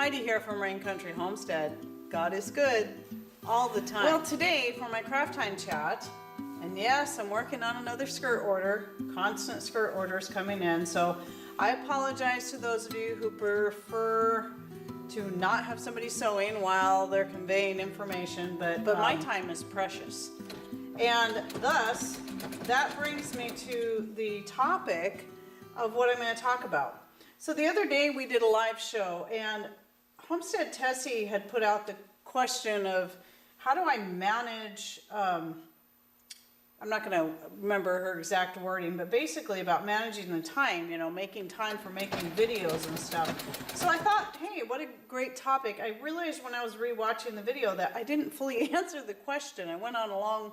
Heidi here from Rain Country Homestead. God is good all the time. Well, today for my craft time chat, and yes, I'm working on another skirt order. Constant skirt orders coming in, so I apologize to those of you who prefer to not have somebody sewing while they're conveying information, but my time is precious. And thus, that brings me to the topic of what I'm going to talk about. So the other day we did a live show, and Homestead Tessie had put out the question of how do I manage, I'm not going to remember her exact wording, but basically about managing the time, you know, making time for making videos and stuff. So I thought, hey, what a great topic. I realized when I was rewatching the video that I didn't fully answer the question. I went on a long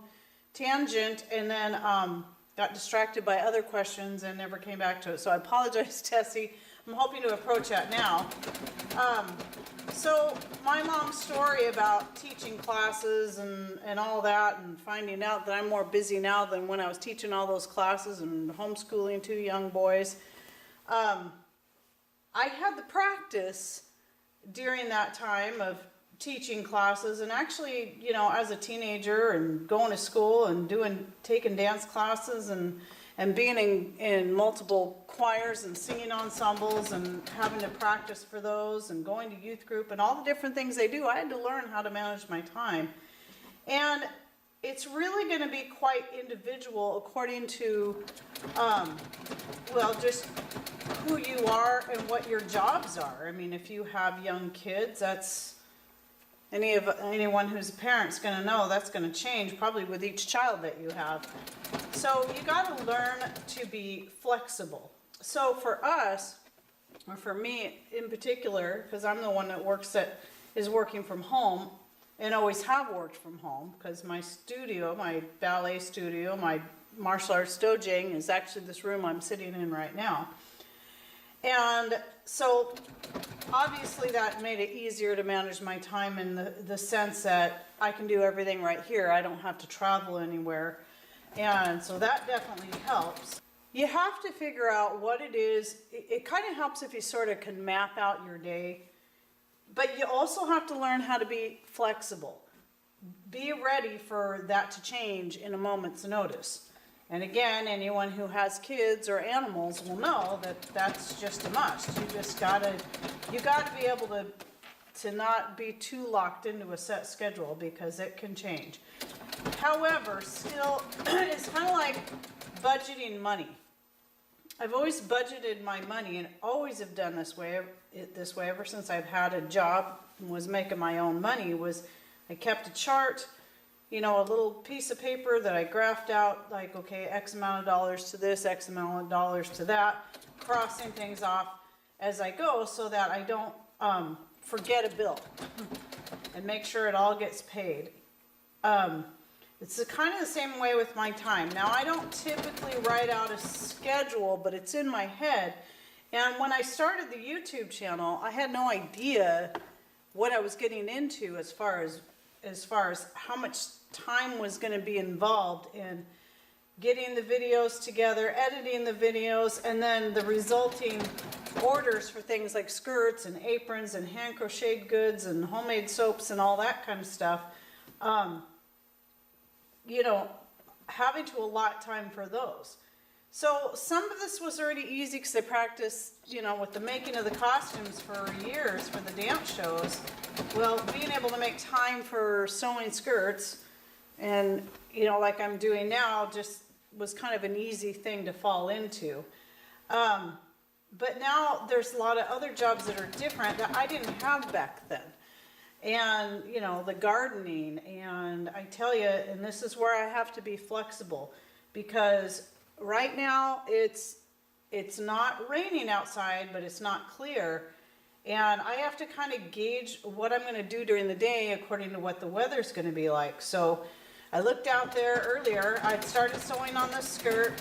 tangent and then got distracted by other questions and never came back to it. So I apologize, Tessie. I'm hoping to approach that now. So my long story about teaching classes and all that, and finding out that I'm more busy now than when I was teaching all those classes and homeschooling two young boys. I had the practice during that time of teaching classes, and actually, you know, as a teenager and going to school and taking dance classes and being in multiple choirs and singing ensembles and having to practice for those and going to youth group and all the different things they do, I had to learn how to manage my time. And it's really going to be quite individual according to, well, just who you are and what your jobs are. I mean, if you have young kids, that's anyone who's a parent's going to know that's going to change probably with each child that you have. So you got to learn to be flexible. So for us, or for me in particular, because I'm the one that is working from home and always have worked from home, because my studio, my ballet studio, my martial arts dojang is actually this room I'm sitting in right now. And so obviously that made it easier to manage my time in the sense that I can do everything right here. I don't have to travel anywhere. And so that definitely helps. You have to figure out what it is. It kind of helps if you sort of can map out your day. But you also have to learn how to be flexible. Be ready for that to change in a moment's notice. And again, anyone who has kids or animals will know that that's just a must. You gotta be able to not be too locked into a set schedule, because it can change. However, still, it's kind of like budgeting money. I've always budgeted my money and always have done this way ever since I've had a job and was making my own money. I kept a chart, you know, a little piece of paper that I graphed out, like, okay, X amount of dollars to this, X amount of dollars to that, crossing things off as I go so that I don't forget a bill and make sure it all gets paid. It's kind of the same way with my time. Now, I don't typically write out a schedule, but it's in my head. And when I started the YouTube channel, I had no idea what I was getting into as far as how much time was going to be involved in getting the videos together, editing the videos, and then the resulting orders for things like skirts and aprons and hand crocheted goods and homemade soaps and all that kind of stuff. You know, having to allot time for those. So some of this was already easy because I practiced, you know, with the making of the costumes for years for the dance shows. Well, being able to make time for sewing skirts and, you know, like I'm doing now, just was kind of an easy thing to fall into. But now there's a lot of other jobs that are different that I didn't have back then. And, you know, the gardening, and I tell you, and this is where I have to be flexible, because right now it's not raining outside, but it's not clear. And I have to kind of gauge what I'm going to do during the day according to what the weather's going to be like. So I looked out there earlier. I'd started sewing on this skirt,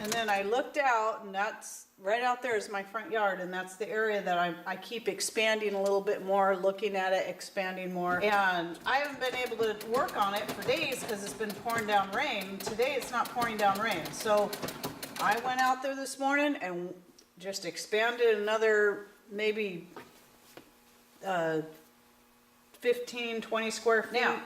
and then I looked out, and that's right out there is my front yard, and that's the area that I keep expanding a little bit more, looking at it, expanding more. And I haven't been able to work on it for days because it's been pouring down rain. Today it's not pouring down rain. So I went out there this morning and just expanded another maybe 15, 20 square feet. Now,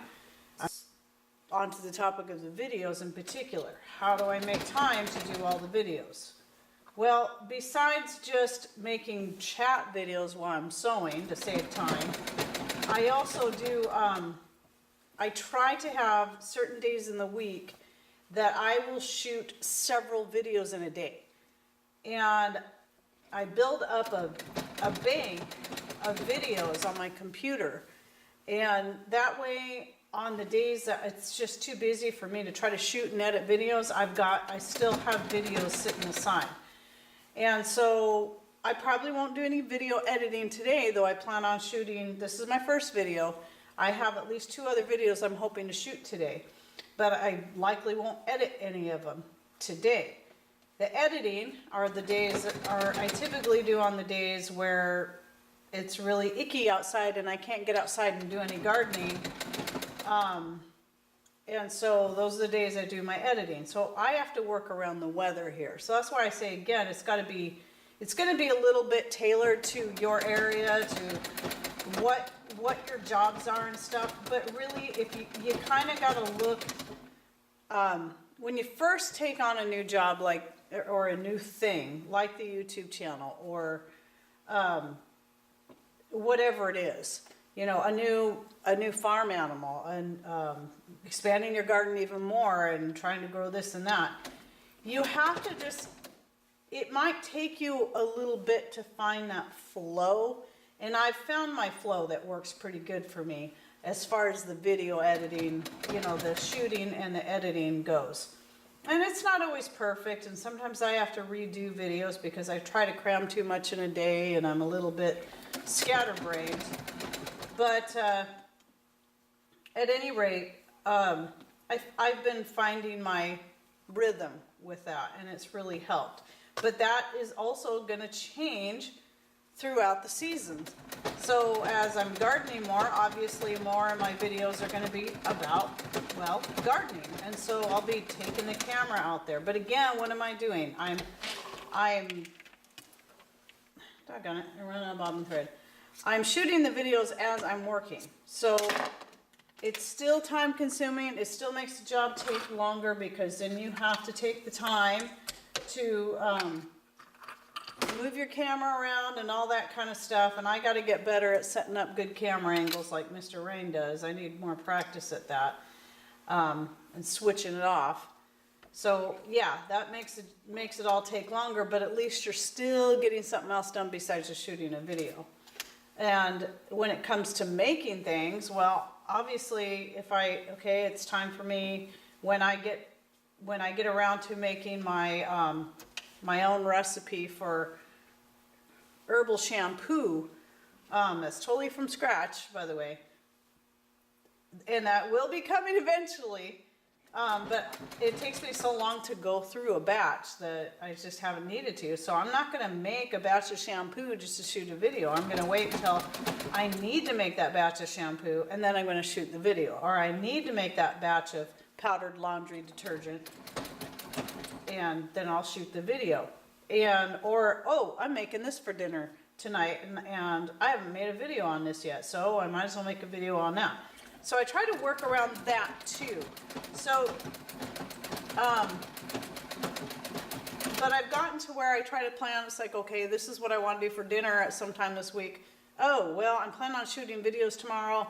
Onto the topic of the videos in particular. How do I make time to do all the videos? Well, besides just making chat videos while I'm sewing to save time, I also do, I try to have certain days in the week that I will shoot several videos in a day. And I build up a bank of videos on my computer. And that way, on the days that it's just too busy for me to try to shoot and edit videos, I still have videos sitting aside. And so I probably won't do any video editing today, though I plan on shooting, this is my first video. I have at least 2 other videos I'm hoping to shoot today, but I likely won't edit any of them today. The editing are the days I typically do on the days where it's really icky outside and I can't get outside and do any gardening. And so those are the days I do my editing. So I have to work around the weather here. So that's why I say again, it's going to be a little bit tailored to your area, to what your jobs are and stuff. But really, if you kind of got to look, when you first take on a new job or a new thing like the YouTube channel or whatever it is, a new farm animal, and expanding your garden even more and trying to grow this and that, you have to it might take you a little bit to find that flow, and I've found my flow that works pretty good for me as far as the video editing, the shooting and the editing goes. And it's not always perfect, and sometimes I have to redo videos because I try to cram too much in a day and I'm a little bit scatterbrained. But at any rate, I've been finding my rhythm with that, and it's really helped. But that is also going to change throughout the seasons. So as I'm gardening more, obviously more of my videos are going to be about, well, gardening. And so I'll be taking the camera out there. But again, what am I doing? I'm doggone it, I ran out of bobbin thread. I'm shooting the videos as I'm working. So it's still time consuming. It still makes the job take longer because then you have to take the time to move your camera around and all that kind of stuff. And I got to get better at setting up good camera angles like Mr. Rain does. I need more practice at that, and switching it off. So yeah, that makes it all take longer, but at least you're still getting something else done besides just shooting a video. And when it comes to making things, well, obviously it's time for me when I get around to making my my own recipe for herbal shampoo. That's totally from scratch, by the way. And that will be coming eventually. But it takes me so long to go through a batch that I just haven't needed to. So I'm not going to make a batch of shampoo just to shoot a video. I'm going to wait until I need to make that batch of shampoo, and then I'm going to shoot the video. Or I need to make that batch of powdered laundry detergent, and then I'll shoot the video. Oh, I'm making this for dinner tonight, and I haven't made a video on this yet, so I might as well make a video on that. So I try to work around that too. So, but I've gotten to where I try to plan, it's like, okay, this is what I want to do for dinner at some time this week. Oh, well, I'm planning on shooting videos tomorrow.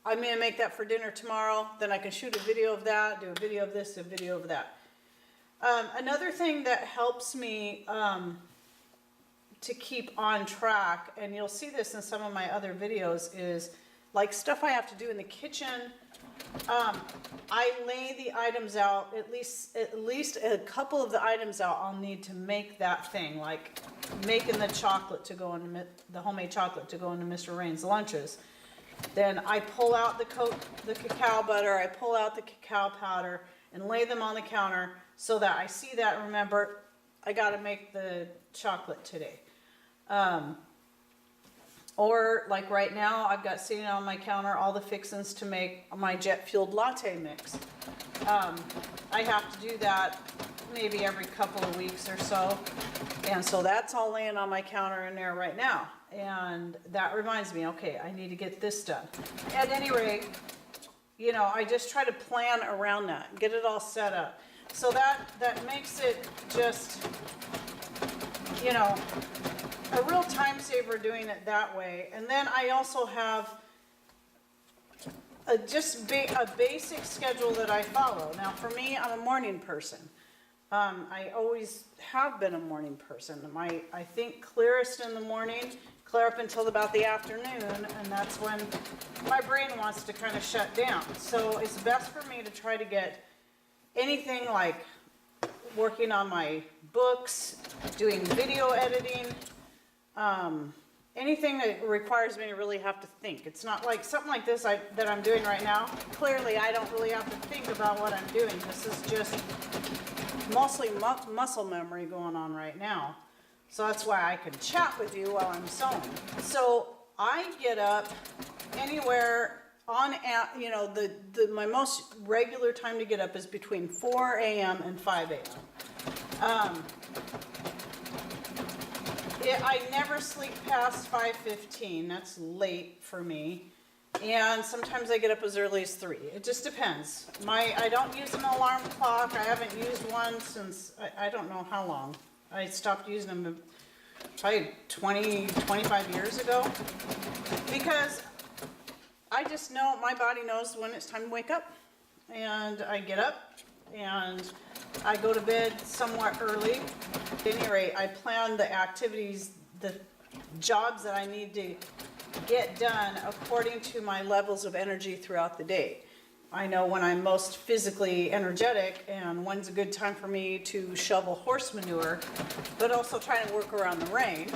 I'm going to make that for dinner tomorrow. Then I can shoot a video of that, do a video of this, a video of that. Another thing that helps me to keep on track, and you'll see this in some of my other videos, is like stuff I have to do in the kitchen. I lay the items out, at least a couple of the items out I'll need to make that thing, like making the chocolate to go into the homemade chocolate to go into Mr. Rain's lunches. Then I pull out the cacao butter, I pull out the cacao powder and lay them on the counter so that I see that, remember, I got to make the chocolate today. Or like right now, I've got sitting on my counter all the fixins to make my jet fueled latte mix. I have to do that maybe every couple of weeks or so. And so that's all laying on my counter in there right now. And that reminds me, okay, I need to get this done. At any rate, you know, I just try to plan around that, get it all set up. So that makes it just, you know, a real time saver doing it that way. And then I also have a basic schedule that I follow. Now for me, I'm a morning person. I always have been a morning person. I think clearest in the morning, clear up until about the afternoon, and that's when my brain wants to kind of shut down. So it's best for me to try to get anything like working on my books, doing video editing, anything that requires me to really have to think. It's not like something like this that I'm doing right now. Clearly, I don't really have to think about what I'm doing. This is just mostly muscle memory going on right now. So that's why I can chat with you while I'm sewing. So I get up anywhere on, you know, my most regular time to get up is between 4 a.m. and 5 a.m. I never sleep past 5:15. That's late for me. And sometimes I get up as early as 3. It just depends. I don't use an alarm clock. I haven't used one since, I don't know how long. I stopped using them probably 25 years ago. Because I just know, my body knows when it's time to wake up. And I get up and I go to bed somewhat early. At any rate, I plan the activities, the jobs that I need to get done according to my levels of energy throughout the day. I know when I'm most physically energetic and when's a good time for me to shovel horse manure, but also trying to work around the rain.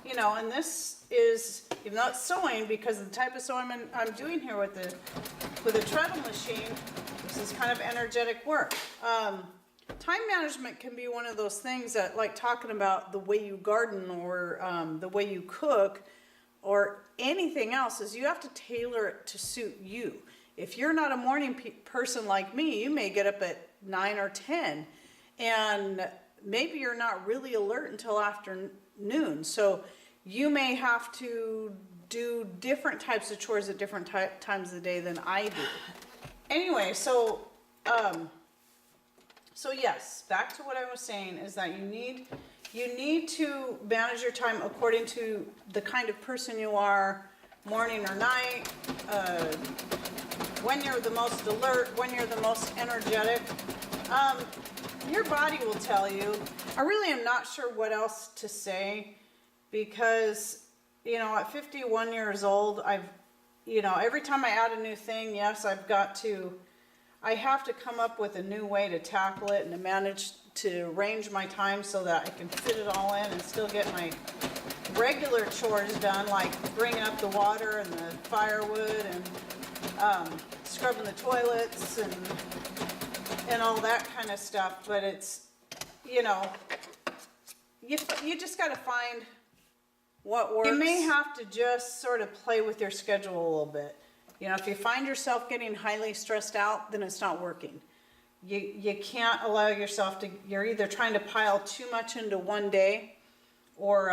You know, and this is, even though it's sewing, because of the type of sewing I'm doing here with the treadle machine, this is kind of energetic work. Time management can be one of those things that, like talking about the way you garden or the way you cook or anything else, is you have to tailor it to suit you. If you're not a morning person like me, you may get up at 9 or 10 and maybe you're not really alert until afternoon. So you may have to do different types of chores at different times of the day than I do. Anyway, so yes, back to what I was saying is that you need to manage your time according to the kind of person you are, morning or night, when you're the most alert, when you're the most energetic. Your body will tell you. I really am not sure what else to say because, you know, at 51 years old, every time I add a new thing, yes, I have to come up with a new way to tackle it and to manage to arrange my time so that I can fit it all in and still get my regular chores done, like bringing up the water and the firewood and scrubbing the toilets and all that kind of stuff. But it's, you know, you just got to find what works. You may have to just sort of play with your schedule a little bit. You know, if you find yourself getting highly stressed out, then it's not working. You can't allow yourself to, you're either trying to pile too much into one day or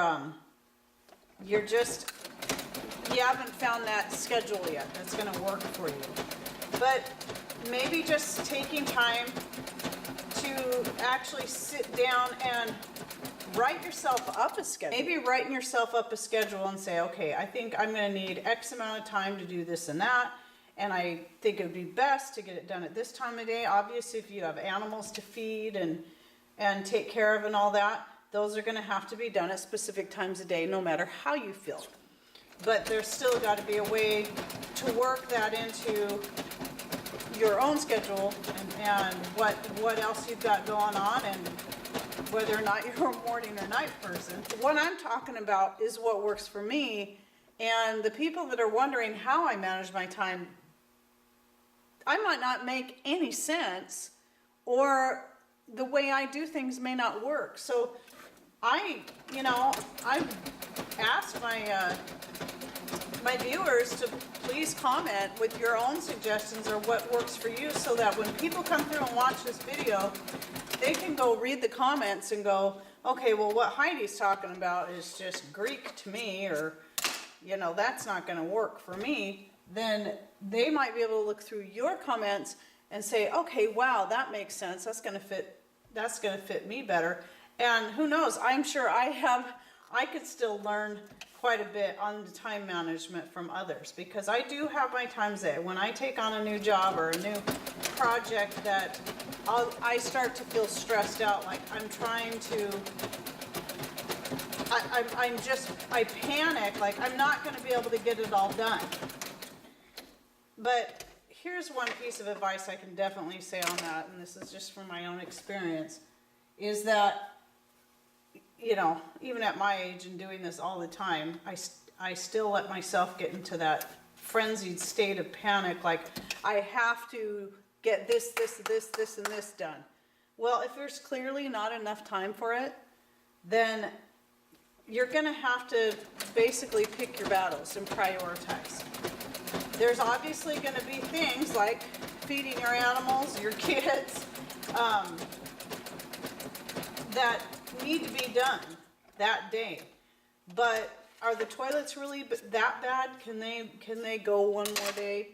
you haven't found that schedule yet that's going to work for you. But maybe just taking time to actually sit down and write yourself up a schedule. Maybe writing yourself up a schedule and say, okay, I think I'm going to need X amount of time to do this and that, and I think it would be best to get it done at this time of day. Obviously, if you have animals to feed and take care of and all that, those are going to have to be done at specific times of day, no matter how you feel. But there's still got to be a way to work that into your own schedule and what else you've got going on and whether or not you're a morning or night person. What I'm talking about is what works for me, and the people that are wondering how I manage my time, I might not make any sense, or the way I do things may not work. So I've asked my viewers to please comment with your own suggestions or what works for you, so that when people come through and watch this video, they can go read the comments and go, okay, well, what Heidi's talking about is just Greek to me, or, that's not going to work for me. Then they might be able to look through your comments and say, okay, wow, that makes sense. That's going to fit me better. And who knows, I'm sure I could still learn quite a bit on the time management from others, because I do have my times there. When I take on a new job or a new project that I start to feel stressed out, like I'm trying to, I panic, like I'm not going to be able to get it all done. But here's one piece of advice I can definitely say on that, and this is just from my own experience, is that, even at my age and doing this all the time, I still let myself get into that frenzied state of panic, like I have to get this, and this done. Well, if there's clearly not enough time for it, then you're going to have to basically pick your battles and prioritize. There's obviously going to be things like feeding your animals, your kids, that need to be done that day. But are the toilets really that bad? Can they go one more day?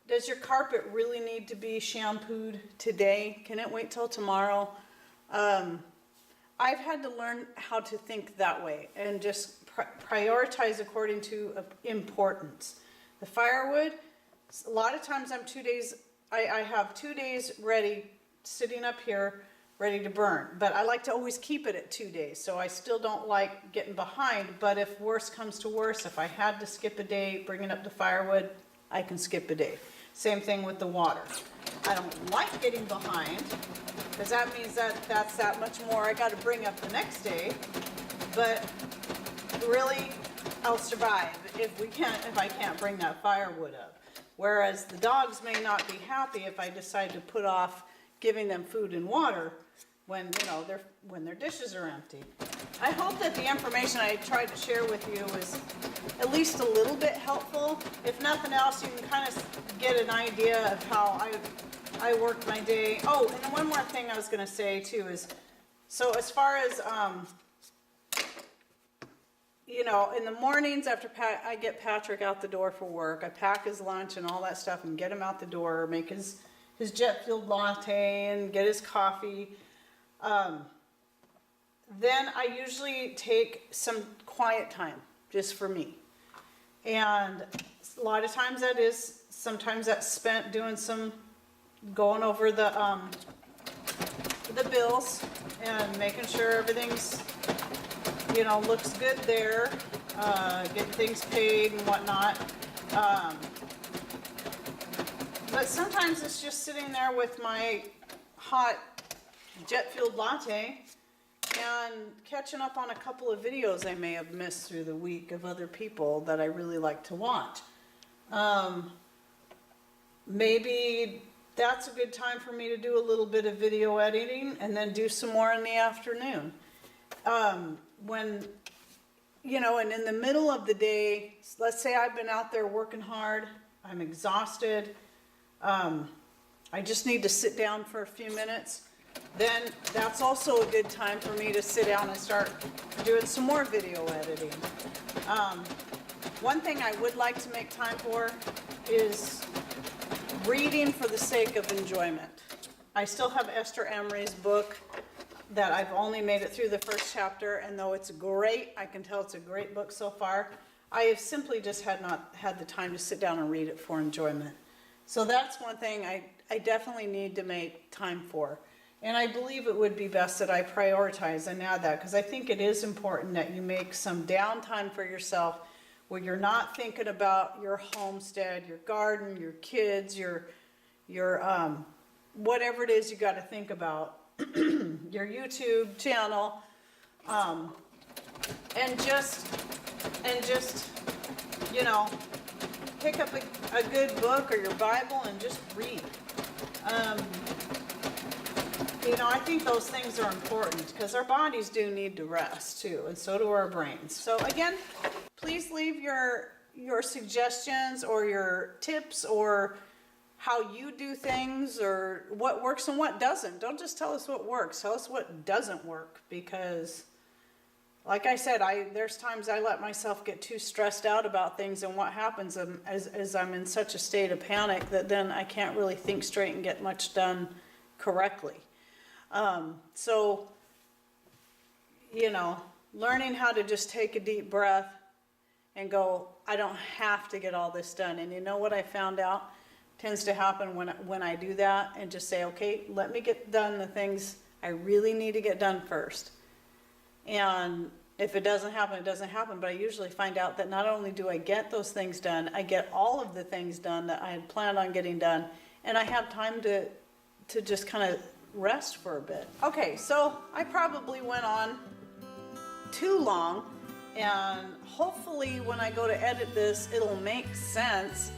Does your carpet really need to be shampooed today? Can it wait till tomorrow? I've had to learn how to think that way and just prioritize according to importance. The firewood, a lot of times I'm 2 days, I have 2 days ready, sitting up here, ready to burn. But I like to always keep it at 2 days, so I still don't like getting behind. But if worse comes to worse, if I had to skip a day bringing up the firewood, I can skip a day. Same thing with the water. I don't like getting behind, because that means that's that much more I got to bring up the next day. But really, I'll survive if I can't bring that firewood up. Whereas the dogs may not be happy if I decide to put off giving them food and water when their dishes are empty. I hope that the information I tried to share with you was at least a little bit helpful. If nothing else, you can kind of get an idea of how I work my day. Oh, and one more thing I was going to say too is, so as far as in the mornings after I get Patrick out the door for work, I pack his lunch and all that stuff and get him out the door, make his jet fueled latte and get his coffee. Then I usually take some quiet time just for me. And a lot of times sometimes that's spent doing going over the bills and making sure everything's, looks good there, getting things paid and whatnot. But sometimes it's just sitting there with my hot jet-fueled latte and catching up on a couple of videos I may have missed through the week of other people that I really like to watch. Maybe that's a good time for me to do a little bit of video editing and then do some more in the afternoon. And in the middle of the day, let's say I've been out there working hard, I'm exhausted, I just need to sit down for a few minutes, then that's also a good time for me to sit down and start doing some more video editing. One thing I would like to make time for is reading for the sake of enjoyment. I still have Esther Emery's book that I've only made it through the first chapter, and though it's great, I can tell it's a great book so far, I have simply just not had the time to sit down and read it for enjoyment. So that's one thing I definitely need to make time for. And I believe it would be best that I prioritize and add that, because I think it is important that you make some downtime for yourself where you're not thinking about your homestead, your garden, your kids, your whatever it is you got to think about, your YouTube channel, and just pick up a good book or your Bible and just read. You know, I think those things are important because our bodies do need to rest too, and so do our brains. So again, please leave your suggestions or your tips or how you do things or what works and what doesn't. Don't just tell us what works, tell us what doesn't work, because like I said, there's times I let myself get too stressed out about things, and what happens as I'm in such a state of panic that then I can't really think straight and get much done correctly. So, you know, learning how to just take a deep breath and go, I don't have to get all this done. And you know what I found out tends to happen when I do that and just say, okay, let me get done the things I really need to get done first. And if it doesn't happen, it doesn't happen. But I usually find out that not only do I get those things done, I get all of the things done that I had planned on getting done, and I have time to just kind of rest for a bit. Okay, so I probably went on too long, and hopefully when I go to edit this, it'll make sense.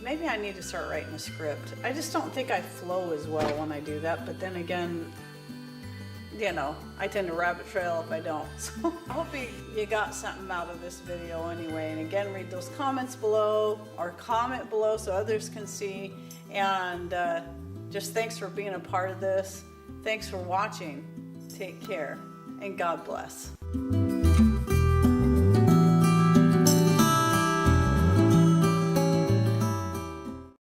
Maybe I need to start writing a script. I just don't think I flow as well when I do that, but then again, you know, I tend to rabbit trail if I don't. So I hope you got something out of this video anyway. And again, read those comments below, or comment below so others can see. And just thanks for being a part of this. Thanks for watching. Take care, and God bless.